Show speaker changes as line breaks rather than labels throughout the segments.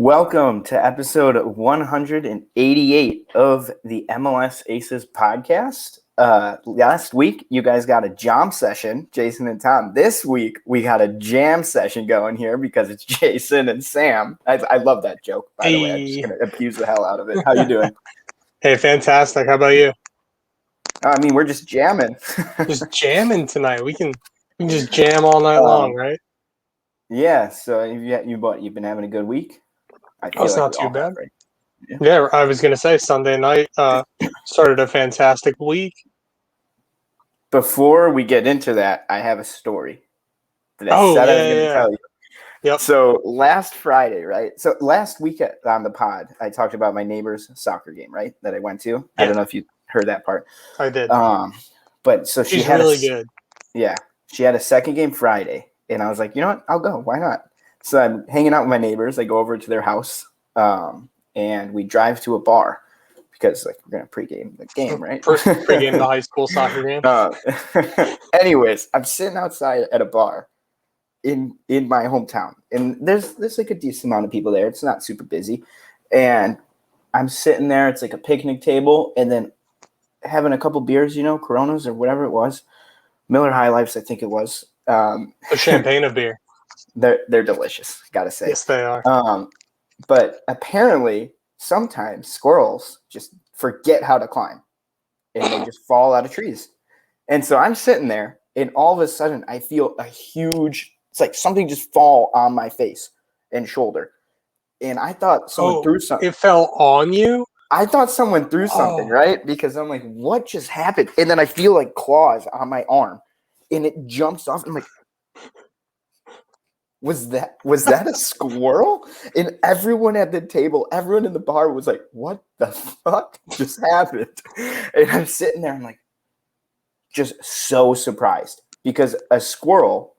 Welcome to episode 188 of the MLSAces Podcast. Last week, you guys got a jam session, Jason and Tom. This week, we got a jam session going here because it's Jason and Sam. I love that joke, by the way. I'm just going to abuse the hell out of it. How you doing?
Hey, fantastic. How about you?
I mean, we're just jamming.
Just jamming tonight. We can just jam all night long, right?
Yeah, so you've been having a good week?
It's not too bad. Right? Yeah, I was going to say Sunday night started a fantastic week.
Before we get into that, I have a story that I said I was going to tell you.
Yep.
So last Friday, right? So last week on the pod, I talked about my neighbor's soccer game, right? That I went to. Yeah. I don't know if you heard that part.
I did.
But so
she's really good.
Yeah. She had a second game Friday. And I was like, you know what? I'll go. Why not? So I'm hanging out with my neighbors. I go over to their house, and we drive to a bar because we're going to pregame the game, right?
Pregame the high school soccer game.
Anyways, I'm sitting outside at a bar in my hometown, and there's like a decent amount of people there. It's not super busy, and I'm sitting there. It's like a picnic table, and then having a couple beers, Coronas or whatever it was, Miller High Lifes, I think it was.
A champagne of beer.
They're delicious, gotta say.
Yes, they are.
But apparently, sometimes squirrels just forget how to climb, and they just fall out of trees. And so I'm sitting there, and all of a sudden, I feel a huge. It's like something just fall on my face and shoulder, and I thought someone threw something.
It fell on you?
I thought someone threw something, right? Because I'm like, what just happened? And then I feel like claws on my arm, and it jumps off. I'm like, was that a squirrel? And everyone at the table, everyone in the bar was like, what the fuck just happened? And I'm sitting there, I'm like, just so surprised because a squirrel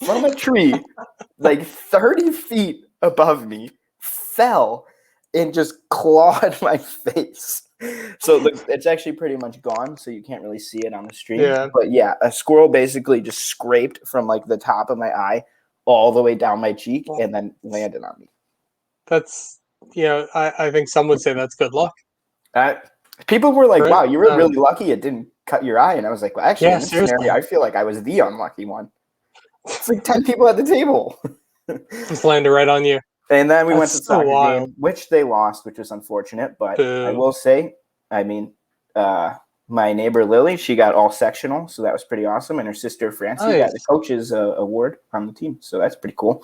from a tree, like 30 feet above me, fell and just clawed my face. So it's actually pretty much gone, so you can't really see it on the stream.
Yeah.
But yeah, a squirrel basically just scraped from like the top of my eye all the way down my cheek and then landed on me.
That's, I think some would say that's good luck.
People were like,
right?
wow, you were really lucky it didn't cut your eye. And I was like, well, actually, in this
seriously.
scenario, I feel like I was the unlucky one. It's like 10 people at the table.
Just landed right on you.
And then we went to the soccer
wild.
game, which they lost, which was unfortunate. But I will say, my neighbor Lily, she got all sectional, so that was pretty awesome. And her sister Francie got the coach's award on the team, so that's pretty cool.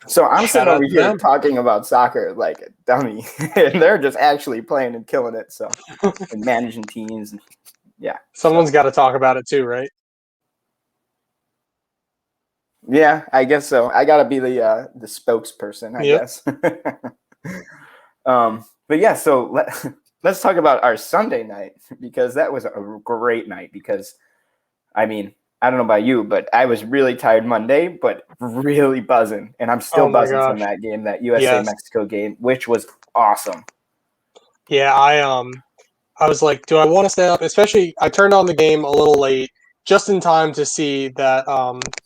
So I'm sitting over here talking about soccer like a dummy, and they're just actually playing and killing it. So and managing teams, and yeah.
Someone's got to talk about it too, right?
Yeah, I guess so. I gotta be the spokesperson, I guess. But yeah, so let's talk about our Sunday night because that was a great night. Because I don't know about you, but I was really tired Monday, but really buzzing, and I'm still buzzing from that game, that USA Mexico game, which was awesome.
Yeah, I was like, do I want to stay up? Especially, I turned on the game a little late. Just in time to see that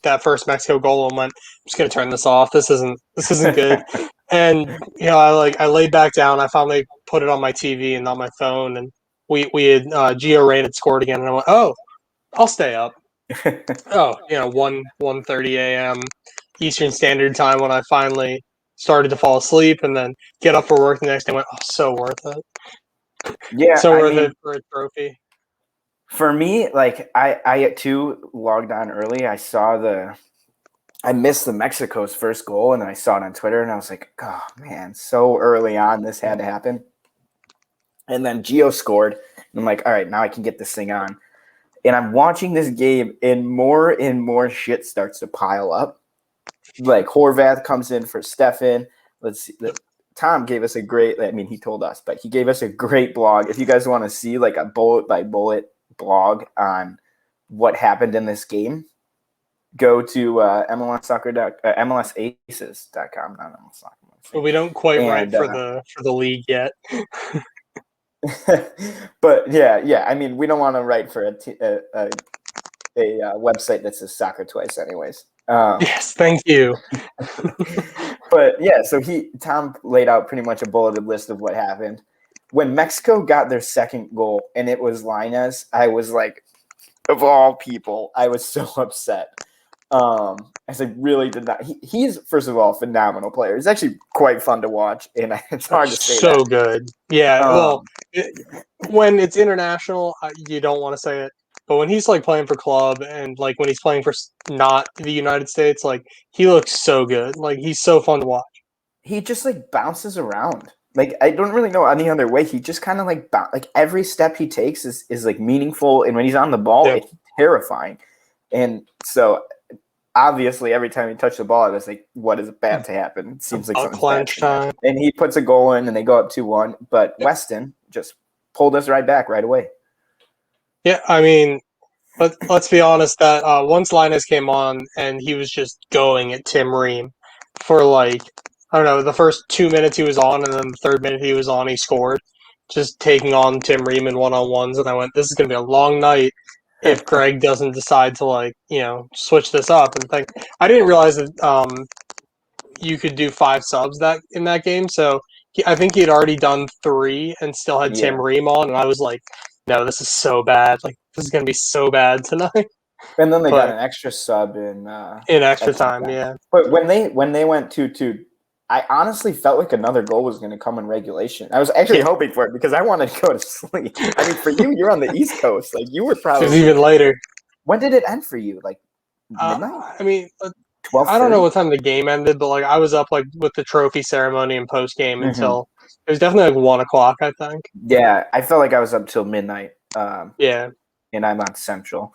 that first Mexico goal and went, I'm just gonna turn this off. This isn't good. And I laid back down. I finally put it on my TV and on my phone, and we had Gio Reyna scored again, and I went, oh, I'll stay up. 1:30 a.m. Eastern Standard Time when I finally started to fall asleep, and then get up for work the next day. I went, oh, so worth it.
Yeah,
so worth it for a trophy.
For me, like I too logged on early. I missed the Mexico's first goal, and then I saw it on Twitter, and I was like, oh man, so early on this had to happen. And then Gio scored, and I'm like, all right, now I can get this thing on. And I'm watching this game, and more shit starts to pile up. Like Horvath comes in for Stefan. Let's see. Tom gave us he told us, but he gave us a great blog. If you guys want to see like a bullet by bullet blog on what happened in this game, go to MLSaces.com. Not MLS Soccer.
But we don't quite write for the league yet.
But yeah. We don't want to write for a website that says soccer twice, anyways.
Yes, thank you.
But yeah, so Tom laid out pretty much a bulleted list of what happened. When Mexico got their second goal and it was Lainez, I was like, of all people, I was so upset. I said, really did not. He's, first of all, a phenomenal player. He's actually quite fun to watch, and it's hard to say
so
that.
good. Yeah, when it's international, you don't want to say it. But when he's like playing for club and like when he's playing for not the United States, like he looks so good. Like he's so fun to watch.
He just like bounces around. Like I don't really know any other way. He just kind of like every step he takes is like meaningful, and when he's on the ball, it's terrifying. And so obviously, every time he touched the ball, I was like, "What is about to happen?" It seems like something's bad.
Time.
And he puts a goal in, and they go up 2-1. But Weston just pulled us right back right away.
Yeah, I mean, let's be honest. That once Linus came on, and he was just going at Tim Ream for like I don't know, the first 2 minutes he was on, and then the third minute he was on, he scored, just taking on Tim Ream in one-on-ones. And I went, "This is going to be a long night." If Greg doesn't decide to like, switch this up and think, I didn't realize that you could do 5 subs in that game. So I think he had already done 3 and still had Tim Ream on, and I was like, no, this is so bad. Like this is gonna be so bad tonight.
And then they got an extra sub in
extra time, yeah.
But when they went 2-2. I honestly felt like another goal was going to come in regulation. I was actually hoping for it because I wanted to go to sleep. I mean, for you, you're on the East Coast. Like you were probably.
It was even later.
When did it end for you? Like midnight?
I mean,
12:30?
I don't know what time the game ended, but like I was up like with the trophy ceremony and post game until it was definitely like 1 o'clock, I think.
Yeah, I felt like I was up till midnight.
Yeah,
and I'm on Central.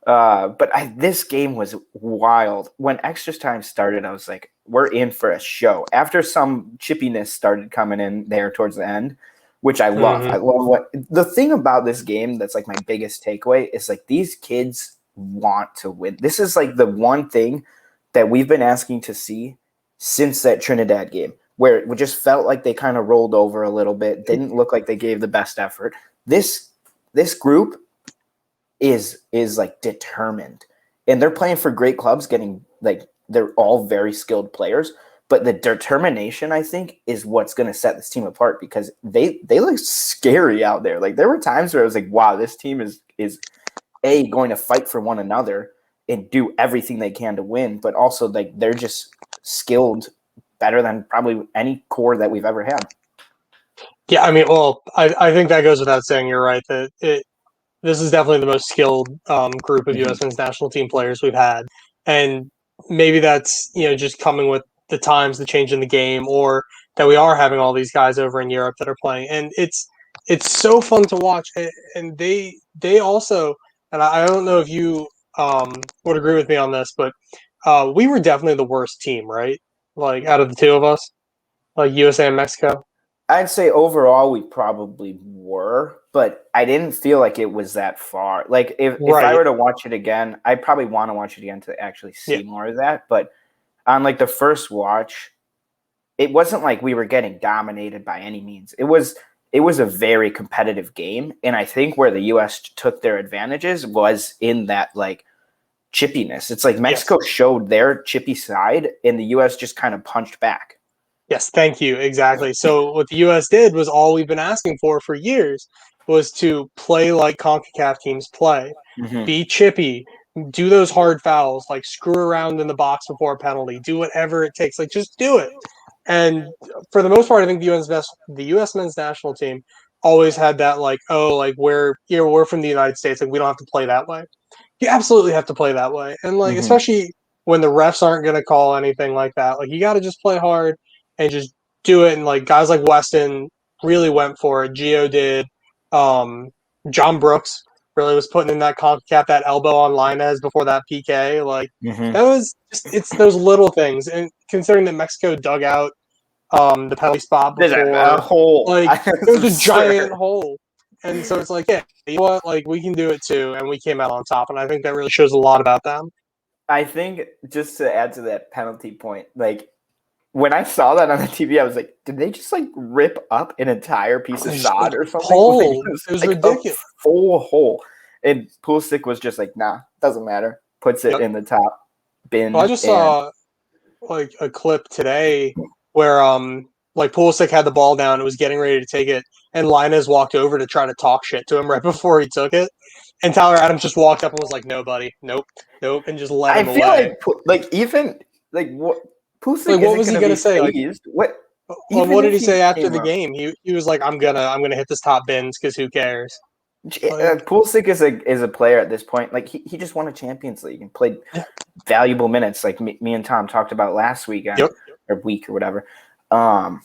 But this game was wild. When extra time started, I was like, we're in for a show. After some chippiness started coming in there towards the end, which I love. I love the thing about this game that's like my biggest takeaway is like these kids want to win. This is like the one thing that we've been asking to see since that Trinidad game, where it just felt like they kind of rolled over a little bit, didn't look like they gave the best effort. This group is like determined, and they're playing for great clubs, getting like they're all very skilled players, but the determination I think is what's going to set this team apart because they look scary out there. Like there were times where I was like, wow, this team is going to fight for one another and do everything they can to win, but also like they're just skilled better than probably any core that we've ever had.
Yeah, I mean, well, I think that goes without saying. You're right that this is definitely the most skilled group of U.S. men's national team players we've had, and maybe that's just coming with the times, the change in the game, or that we are having all these guys over in Europe that are playing, and it's so fun to watch, and they also, and I don't know if you would agree with me on this, but we were definitely the worst team, right? Like out of the two of us, like USA and Mexico.
I'd say overall we probably were, but I didn't feel like it was that far. Like if I were to watch it again, I'd probably want to watch it again to actually see more of that. But on like the first watch, it wasn't like we were getting dominated by any means. It was a very competitive game, and I think where the U.S. took their advantages was in that like chippiness. It's like Mexico showed their chippy side, and the U.S. just kind of punched back.
Yes, thank you. Exactly. So what the U.S. did was all we've been asking for years was to play like CONCACAF teams play, be chippy, do those hard fouls, like screw around in the box before a penalty, do whatever it takes, like just do it. And for the most part, I think the U.S. men's national team always had that like, oh, like we're from the United States, like we don't have to play that way. You absolutely have to play that way, and like especially when the refs aren't going to call anything like that, like you got to just play hard and just do it. And like guys like Weston really went for it. Gio did. John Brooks really was putting in that CONCACAF, that elbow on Lainez before that PK. Like that was it's those little things. And considering that Mexico dug out the penalty spot before,
a hole.
Like it was a giant hole. And so it's like, yeah, you know what? Like we can do it too, and we came out on top. And I think that really shows a lot about them.
I think just to add to that penalty point, like when I saw that on the TV, I was like, did they just like rip up an entire piece of sod or something?
Hole. It was like ridiculous.
A full hole. And Pulisic was just like, nah, doesn't matter. Puts it in the top bin.
Well, I just saw like a clip today where like Pulisic had the ball down and was getting ready to take it, and Linus walked over to try to talk shit to him right before he took it, and Tyler Adams just walked up and was like, "No, buddy, nope," and just led
I
him
feel
away.
like even like what Pusick
Like, what
isn't
was he
going to
gonna
be
say? Like,
phased. What
what
even
did
if
he
he
say after
came
the
up,
game? He was like, I'm gonna hit this top bins because who cares? Like,
Pulisic is a player at this point. Like he just won a Champions League and played valuable minutes. Like me and Tom talked about last weekend or week or whatever. I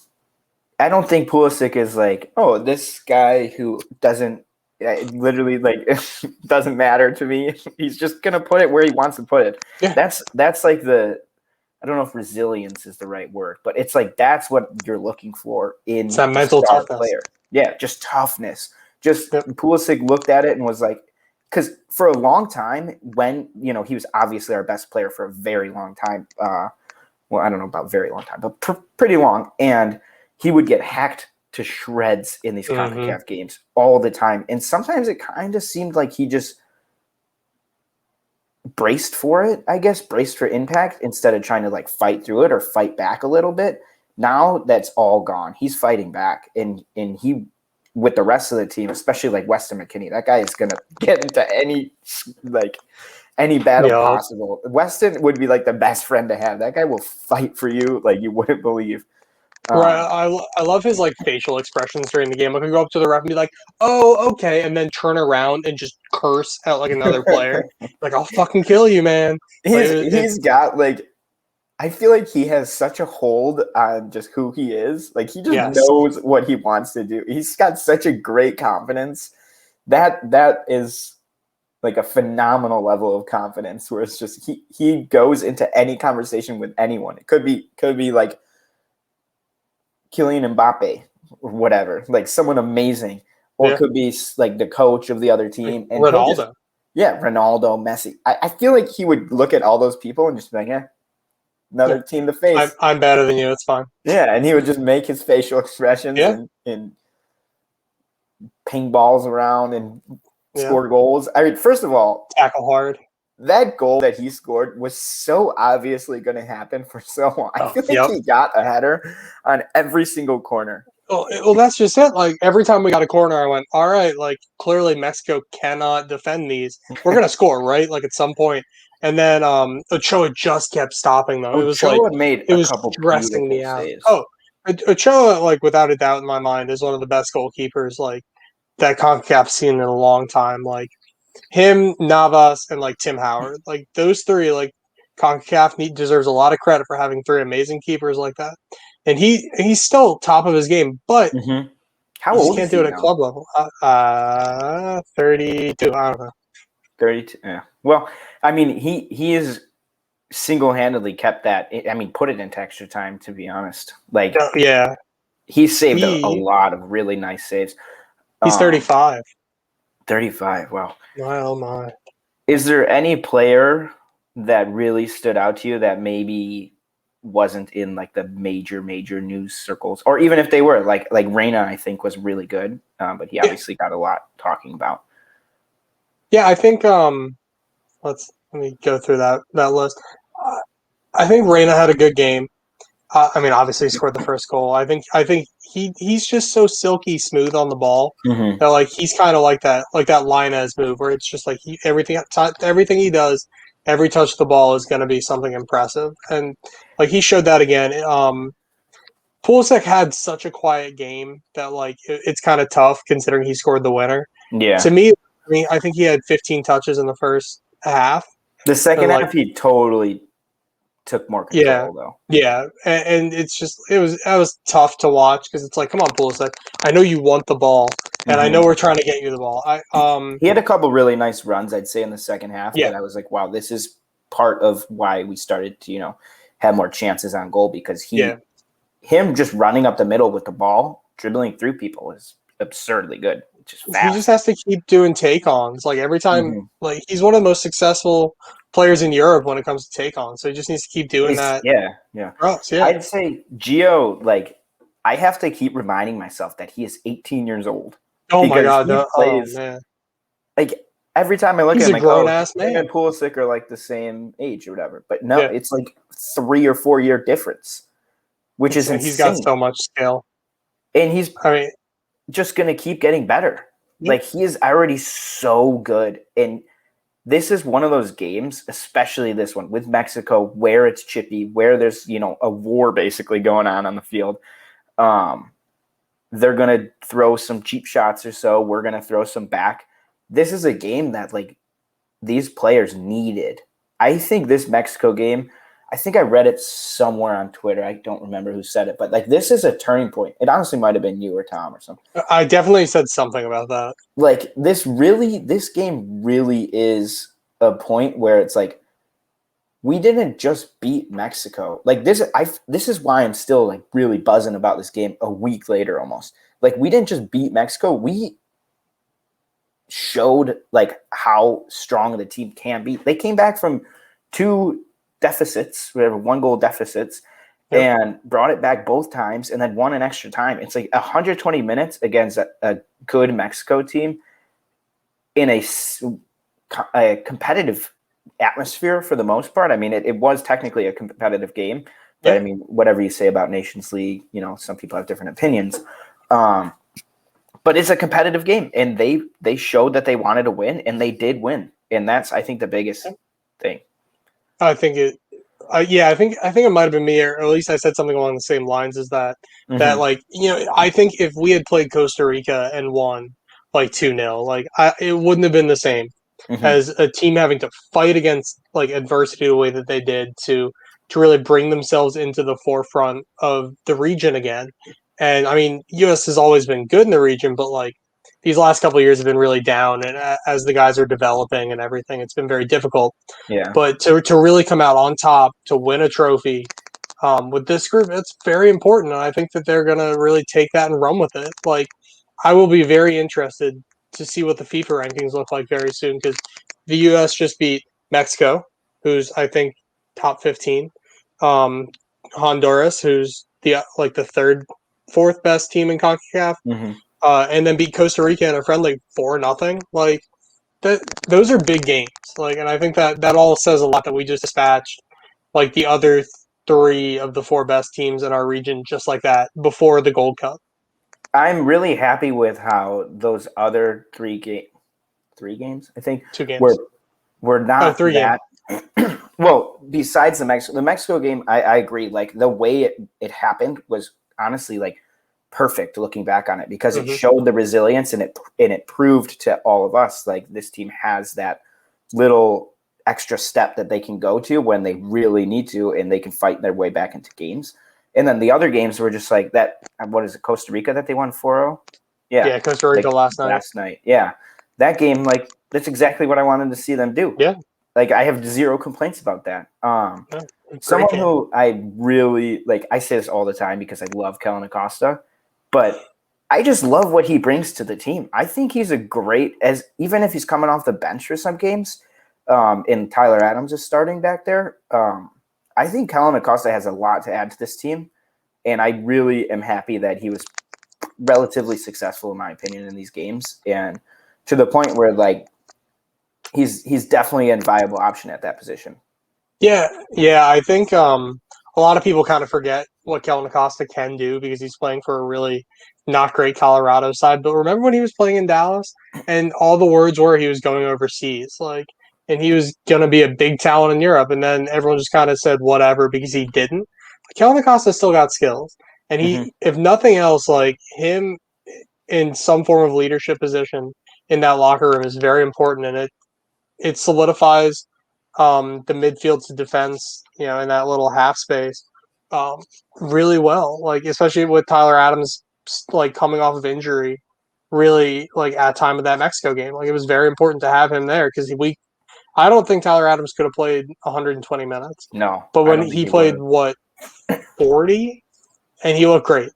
don't think Pulisic is like, oh, this guy who doesn't literally like doesn't matter to me. He's just gonna put it where he wants to put it.
Yeah.
That's like I don't know if resilience is the right word, but it's like that's what you're looking for in
it's that mental
star
toughness.
player. Yeah, just toughness. Just Pulisic looked at it and was like, because for a long time, when he was obviously our best player for a very long time. Well, I don't know about very long time, but pretty long, and he would get hacked to shreds in these CONCACAF games all the time, and sometimes it kind of seemed like he just braced for it, I guess, braced for impact instead of trying to like fight through it or fight back a little bit. Now that's all gone. He's fighting back, and he with the rest of the team, especially like Weston McKennie, that guy is gonna get into any battle possible. Weston would be like the best friend to have. That guy will fight for you like you wouldn't believe.
Right, I love his like facial expressions during the game. Like, I go up to the ref and be like, "Oh, okay," and then turn around and just curse at like another player. Like, I'll fucking kill you, man.
He's got like, I feel like he has such a hold on just who he is. Like he just knows what he wants to do. He's got such a great confidence. That is like a phenomenal level of confidence where it's just he goes into any conversation with anyone. It could be like Kylian Mbappe or whatever, like someone amazing, or it could be like the coach of the other team, and
Ronaldo.
Ronaldo, Messi. I feel like he would look at all those people and just be like, another team to face.
I'm better than you. It's fine.
Yeah, and he would just make his facial expressions and ping balls around and score goals. I mean, first of all,
tackle hard.
That goal that he scored was so obviously going to happen for so long. I feel like he got a header on every single corner.
Well, that's just it. Like, every time we got a corner, I went, all right, like, clearly Mexico cannot defend these. We're going to score, right? Like, at some point. And then Ochoa just kept stopping them.
Ochoa made a couple
stressing me out.
saves.
Oh, Ochoa, like, without a doubt in my mind, is one of the best goalkeepers, like, that CONCACAF's seen in a long time. Like, him, Navas, and like Tim Howard, like those three, like CONCACAF deserves a lot of credit for having three amazing keepers like that. And he's still top of his game, but
how old
can't do it at club level. 32. I don't know.
32. Yeah. Well, I mean, he is single-handedly kept that. I mean, put it into extra time. To be honest, like he saved a lot of really nice saves.
He's 35.
35. Wow.
Oh my.
Is there any player that really stood out to you that maybe wasn't in like the major news circles, or even if they were like Reyna, I think was really good, but he obviously got a lot talking about.
Yeah, I think let me go through that list. I think Reyna had a good game. I mean, obviously he scored the first goal. I think he's just so silky smooth on the ball that like he's kind of like that Linez move where it's just like everything he does, every touch of the ball is going to be something impressive, and like he showed that again. Pulisic had such a quiet game that like it's kind of tough considering he scored the winner.
Yeah.
To me, I think he had 15 touches in the first half.
The second half, he totally took more control, though.
Yeah, and it's just that was tough to watch because it's like, come on, Pulisic, I know you want the ball, and I know we're trying to get you the ball.
He had a couple really nice runs, I'd say, in the second half that I was like, wow, this is part of why we started to have more chances on goal, because him just running up the middle with the ball, dribbling through people is absurdly good. Just fast.
He just has to keep doing take-ons. Like every time, like he's one of the most successful players in Europe when it comes to take-ons. So he just needs to keep doing that.
Yeah. I'd say Gio, like, I have to keep reminding myself that he is 18 years old.
Oh my God! Man.
Like every time I look
he's
at him,
a grown-ass man.
Him and Pulisic are like the same age or whatever. But no, it's like 3 or 4 year difference, which is insane.
He's got so much skill.
And he's just going to keep getting better.
Yeah.
Like, he is already so good. And this is one of those games, especially this one with Mexico, where it's chippy, where there's, a war basically going on the field. They're going to throw some cheap shots or so. We're going to throw some back. This is a game that, like, these players needed. I think this Mexico game, I think I read it somewhere on Twitter. I don't remember who said it, but like, this is a turning point. It honestly might have been you or Tom or something.
I definitely said something about that.
Like, this game really is a point where it's like, we didn't just beat Mexico. Like, this is why I'm still, like, really buzzing about this game a week later almost. Like, we didn't just beat Mexico. We showed, like, how strong the team can be. They came back from 2 deficits, whatever, 1-goal deficits, and brought it back both times and then won an extra time. It's like 120 minutes against a good Mexico team in a competitive atmosphere for the most part. I mean, it was technically a competitive game, but I mean, whatever you say about Nations League, some people have different opinions. But it's a competitive game, and they showed that they wanted to win, and they did win. And that's, I think, the biggest thing.
I think it might have been me, or at least I said something along the same lines as that.
Mm-hmm.
That, like, I think if we had played Costa Rica and won like 2-0, like, it wouldn't have been the same as a team having to fight against, like, adversity the way that they did to really bring themselves into the forefront of the region again. And I mean, U.S. has always been good in the region, but, like, these last couple of years have been really down, and as the guys are developing and everything, it's been very difficult.
Yeah.
But to really come out on top, to win a trophy with this group, it's very important. And I think that they're going to really take that and run with it. Like, I will be very interested to see what the FIFA rankings look like very soon, because the U.S. just beat Mexico, who's, I think, top 15. Honduras, who's the fourth best team in CONCACAF. And then beat Costa Rica in a friendly 4-0. Like, those are big games. Like, and I think that all says a lot that we just dispatched, like, the other 3 of the 4 best teams in our region just like that before the Gold Cup.
I'm really happy with how those other 3 games, I think,
2 games.
were not
3
that. Well, besides the Mexico game, I agree. Like, the way it happened was honestly, like, perfect looking back on it, because it showed the resilience, and it proved to all of us, like, this team has that little extra step that they can go to when they really need to, and they can fight their way back into games. And then the other games were just like that. What is it, Costa Rica that they won 4-0?
Yeah, Costa Rica last
night. Yeah, that game, like, that's exactly what I wanted to see them do.
Yeah,
like, I have 0 complaints about that. Someone who I really like, I say this all the time because I love Kellen Acosta, but I just love what he brings to the team. I think he's even if he's coming off the bench for some games, and Tyler Adams is starting back there. I think Kellen Acosta has a lot to add to this team, and I really am happy that he was relatively successful, in my opinion, in these games, and to the point where, like, he's definitely a viable option at that position.
Yeah. I think a lot of people kind of forget what Kellen Acosta can do because he's playing for a really not great Colorado side. But remember when he was playing in Dallas, and all the words were he was going overseas, like, and he was going to be a big talent in Europe, and then everyone just kind of said whatever because he didn't. But Kellen Acosta still got skills, and he, if nothing else, like, him in some form of leadership position in that locker room is very important, and it solidifies the midfield to defense, in that little half space, really well. Like, especially with Tyler Adams, like, coming off of injury, really, like, at time of that Mexico game, like, it was very important to have him there because I don't think Tyler Adams could have played 120 minutes.
No,
but when he played 40, and he looked great.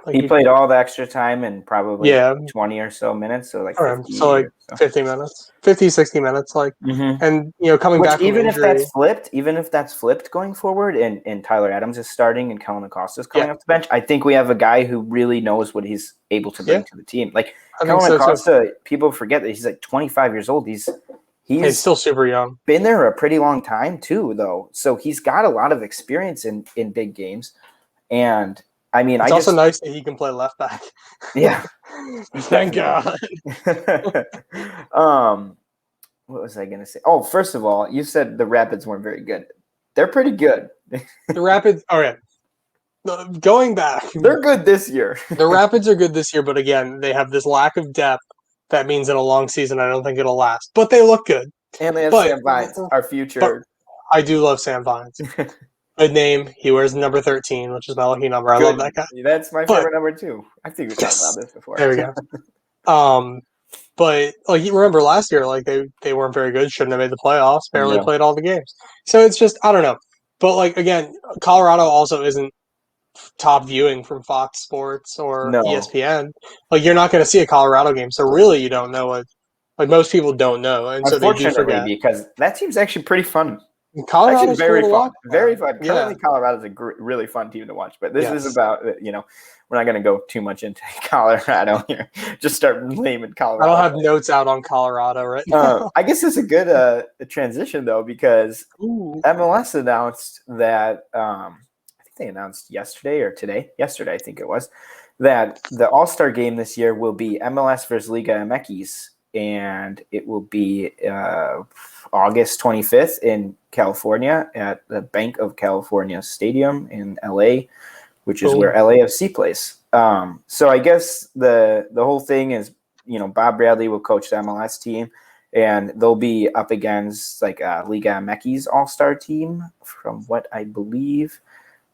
Like,
he played all the extra time and probably 20 or so minutes, so like 50,
so like 50 minutes, 50, 60 minutes, like, and coming back from
even
injury,
if that's flipped going forward, and Tyler Adams is starting and Kellen Acosta is coming off the bench, I think we have a guy who really knows what he's able to bring to the team. Like, Kellen Acosta, people forget that he's like 25 years old.
He's still super young.
Been there a pretty long time too, though. So he's got a lot of experience in big games. And I mean,
it's also nice that he can play left back.
Yeah.
Thank God.
What was I going to say? Oh, first of all, you said the Rapids weren't very good. They're pretty good.
The Rapids, okay. Going back.
They're good this year.
The Rapids are good this year, but again, they have this lack of depth. That means in a long season, I don't think it'll last. But they look good.
And they have Sam Vines, our future.
I do love Sam Vines. Good name. He wears number 13, which is my lucky number. I love that guy.
That's my favorite number too. I think we talked about this before.
There we go. But like you remember last year, like they weren't very good. Shouldn't have made the playoffs. Barely played all the games. So it's just I don't know. But like again, Colorado also isn't top viewing from Fox Sports or ESPN. Like you're not going to see a Colorado game, so really you don't know what. Like most people don't know, and so they do forget.
Because that team's actually pretty fun.
Colorado's
very
cool
fun. Very fun. Currently, Colorado's a really fun team to watch. But this is about we're not going to go too much into Colorado here. Just start naming Colorado.
I don't have notes out on Colorado right now.
I guess it's a good transition though because MLS announced that. I think they announced yesterday or today. Yesterday, I think it was, that the All Star Game this year will be MLS versus Liga MX, and it will be August 25th in California at the Bank of California Stadium in LA, which is where LAFC plays. So I guess the whole thing is, Bob Bradley will coach the MLS team, and they'll be up against like Liga MX All Star team, from what I believe.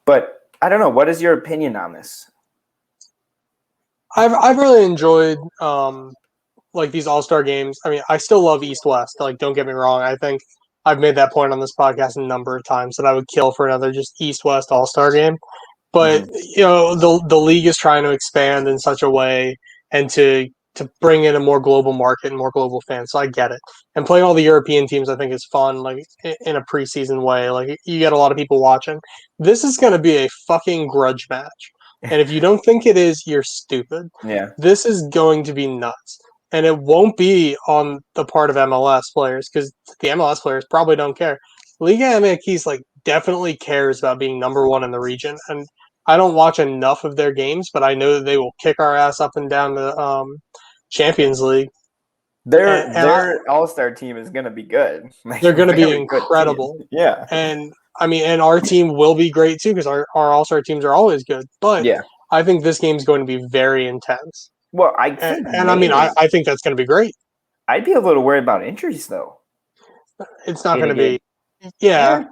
But I don't know. What is your opinion on this?
I've really enjoyed like these All-Star games. I mean, I still love East-West. Like, don't get me wrong. I think I've made that point on this podcast a number of times that I would kill for another just East-West All-Star game. But the league is trying to expand in such a way and to bring in a more global market and more global fans. So I get it. And playing all the European teams, I think, is fun, like in a preseason way. Like you get a lot of people watching. This is going to be a fucking grudge match. And if you don't think it is, you're stupid.
Yeah.
This is going to be nuts. And it won't be on the part of MLS players because the MLS players probably don't care. Liga MX like definitely cares about being number one in the region. And I don't watch enough of their games, but I know that they will kick our ass up and down the Champions League.
Their All-Star team is going to be good.
They're going to be incredible.
Yeah.
And I mean, and our team will be great too because our All-Star teams are always good. But I think this game is going to be very intense.
Well, I think,
I think that's going to be great.
I'd be a little worried about injuries though.
It's not going to be. Yeah.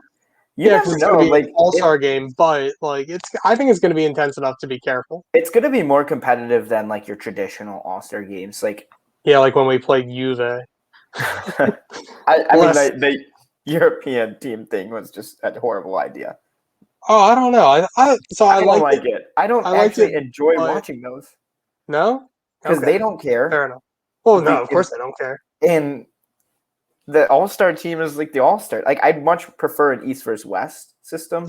Because it's going to be an All-Star game, but like I think it's going to be intense enough to be careful.
It's going to be more competitive than like your traditional All-Star games, like
like when we played Juve.
I mean, the European team thing was just a horrible idea.
Oh, I don't know. I
don't like it. I don't actually enjoy watching those.
No,
because they don't care.
Fair enough. Well, no, of course they don't care.
And the All-Star team is like the All-Star. Like I'd much prefer an East versus West system,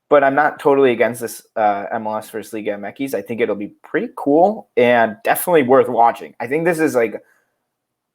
but I'm not totally against this MLS versus Liga MX. I think it'll be pretty cool and definitely worth watching. I think this is like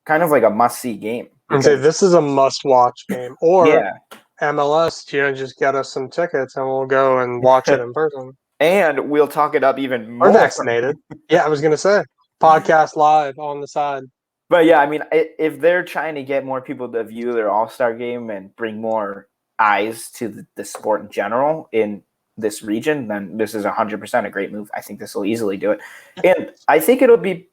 kind of like a must-see game.
And say this is a must-watch game, or MLS, just get us some tickets and we'll go and watch it in person.
And we'll talk it up even more.
We're vaccinated. I was going to say podcast live on the side.
But yeah, I mean, if they're trying to get more people to view their All-Star game and bring more eyes to the sport in general in this region, then this is 100% a great move. I think this will easily do it. And I think it'll be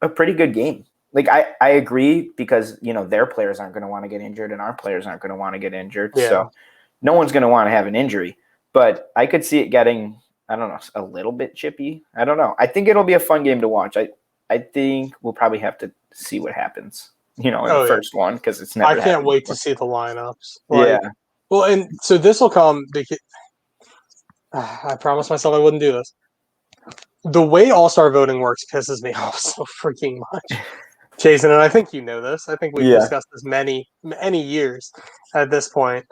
a pretty good game. Like, I agree because, their players aren't going to want to get injured and our players aren't going to want to get injured. Yeah. So no one's going to want to have an injury. But I could see it getting, I don't know, a little bit chippy. I don't know. I think it'll be a fun game to watch. I think we'll probably have to see what happens, in the first one because it's never
I can't wait to see the lineups. Well, and so this will come because I promised myself I wouldn't do this. The way All-Star voting works pisses me off so freaking much. Jason, and I think you know this. I think we've discussed this many years at this point.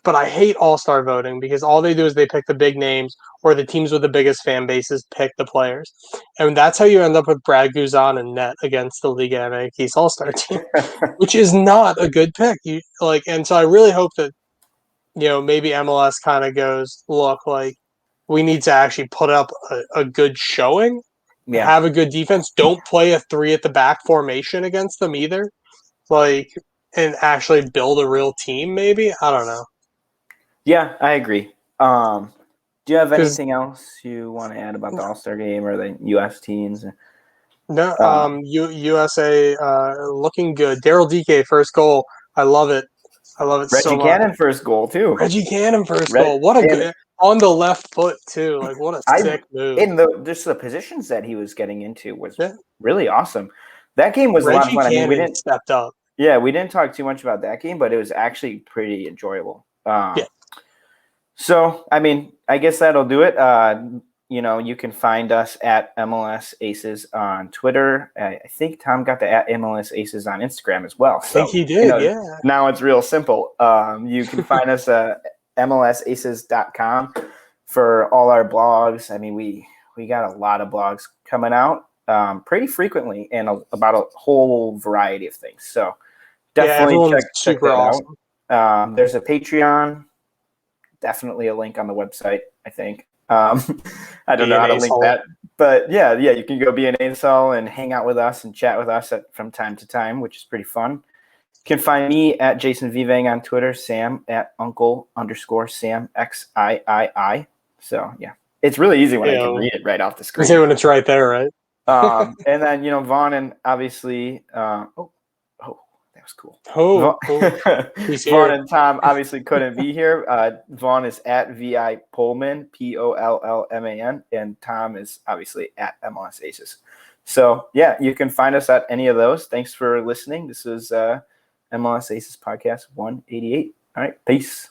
But I hate all-star voting because all they do is they pick the big names or the teams with the biggest fan bases pick the players. And that's how you end up with Brad Guzan and net against the Liga MX All Star team, which is not a good pick. And so I really hope that, maybe MLS kind of goes, look, like, we need to actually put up a good showing, have a good defense. Don't play a 3 at the back formation against them either. And actually build a real team, maybe? I don't know.
Yeah, I agree. Do you have anything else you want to add about the All Star Game or the U.S. teams?
No, USA looking good. Daryl Dike first goal. I love it. I love it so much.
Reggie Cannon first goal too.
Reggie Cannon first goal. What a good on the left foot too. Like what a sick move.
And just the positions that he was getting into was really awesome. That game was a lot of fun.
Cannon we didn't stepped up.
Yeah, we didn't talk too much about that game, but it was actually pretty enjoyable. So, I guess that'll do it. You can find us at MLS Aces on Twitter. I think Tom got the at MLS Aces on Instagram as well. So,
I think he did,
Now it's real simple. You can find us at MLSAces.com for all our blogs. We got a lot of blogs coming out pretty frequently and about a whole variety of things. So definitely check that awesome. Out. There's a Patreon. Definitely a link on the website, I think. I don't know how to link that. But yeah, you can go be an ASL and hang out with us and chat with us from time to time, which is pretty fun. You can find me at Jason Vivang on Twitter, Sam at Uncle_Sam XIII. So yeah, it's really easy when I can read it right off the screen.
When it's right there, right?
And then Vaughn and obviously that was cool. Vaughn and Tom obviously couldn't be here. Vaughn is at VI Pullman, POLLMAN, and Tom is obviously at MLS Aces. So yeah, you can find us at any of those. Thanks for listening. This is MLS Aces Podcast 188. All right, peace.